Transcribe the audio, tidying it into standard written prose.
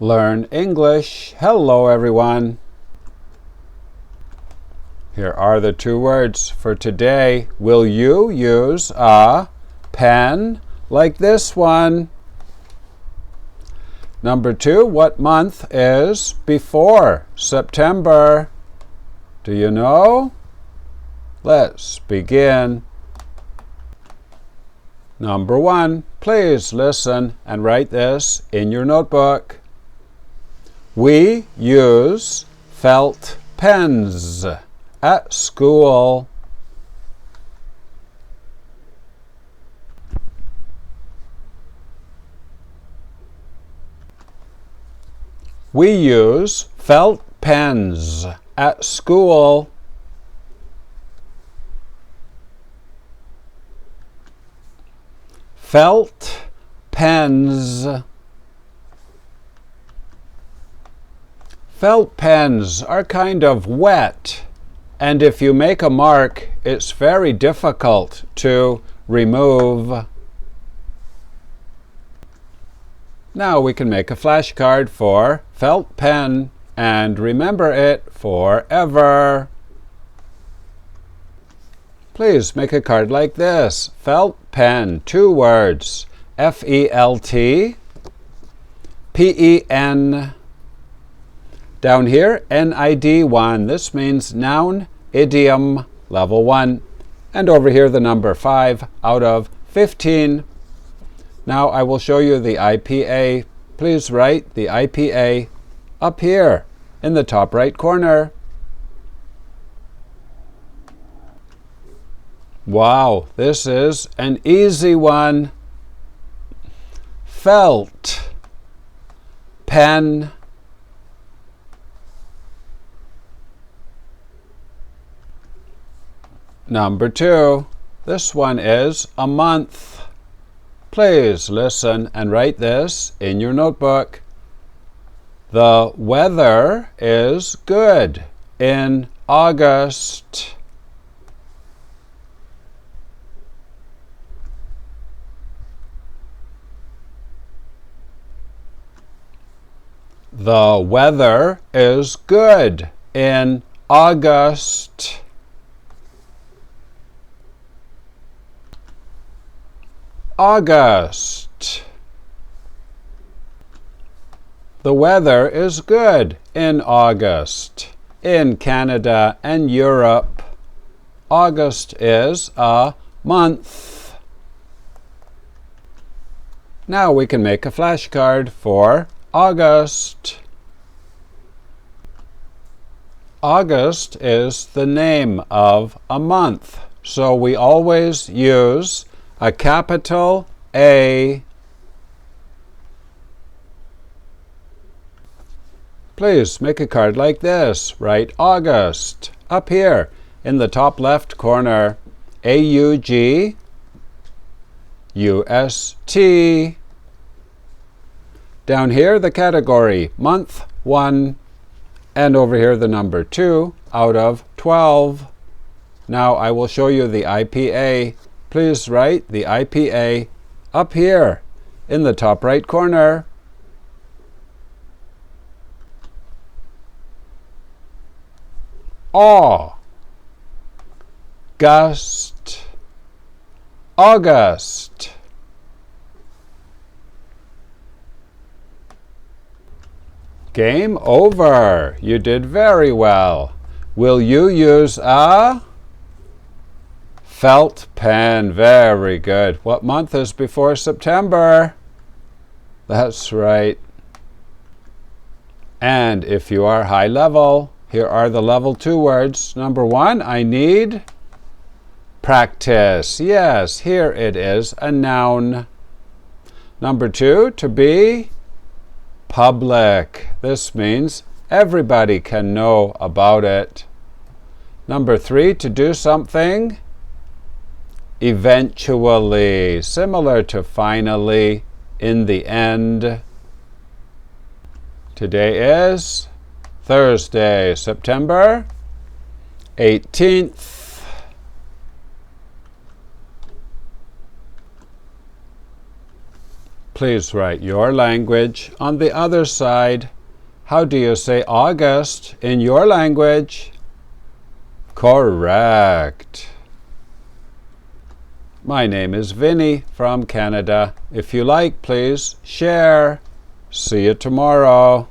Learn English. Hello, everyone. Here are the two words for today. Will you use a pen like this one? Number 2, what month is before September? Do you know? Let's begin. Number 1, please listen and write this in your notebook. We use felt pens at school. We use felt pens at school. Felt pens. Felt pens are kind of wet, and if you make a mark, it's very difficult to remove. Now we can make a flashcard for felt pen and remember it forever. Please make a card like this. Felt pen, 2 words. F-E-L-T P-E-N. Down here, N-I-D 1. This means noun, idiom, level 1. And over here, the number 5 out of 15. Now I will show you the IPA. Please write the IPA up here in the top right corner. Wow, this is an easy one. Felt pen. Number 2, this one is a month. Please listen and write this in your notebook. The weather is good in August. The weather is good in August. August. The weather is good in August. In Canada and Europe, August is a month. Now we can make a flashcard for August. August is the name of a month, so we always use a capital A. Please make a card like this. Write August up here in the top left corner. A-U-G-U-S-T. Down here, the category, month 1. And over here, the number 2 out of 12. Now I will show you the IPA. Please write the IPA up here in the top right corner. August. August. Game over. You did very well. Will you use a felt pen? Very good. What month is before September? That's right. And if you are high level, here are the level 2 words. Number 1, I need practice. Yes, here it is, a noun. Number 2, to be public. This means everybody can know about it. Number 3, to do something eventually, similar to finally, in the end. Today is Thursday, September 18th. Please write your language on the other side. How do you say August in your language? Correct. My name is Vinny from Canada. If you like, please share. See you tomorrow.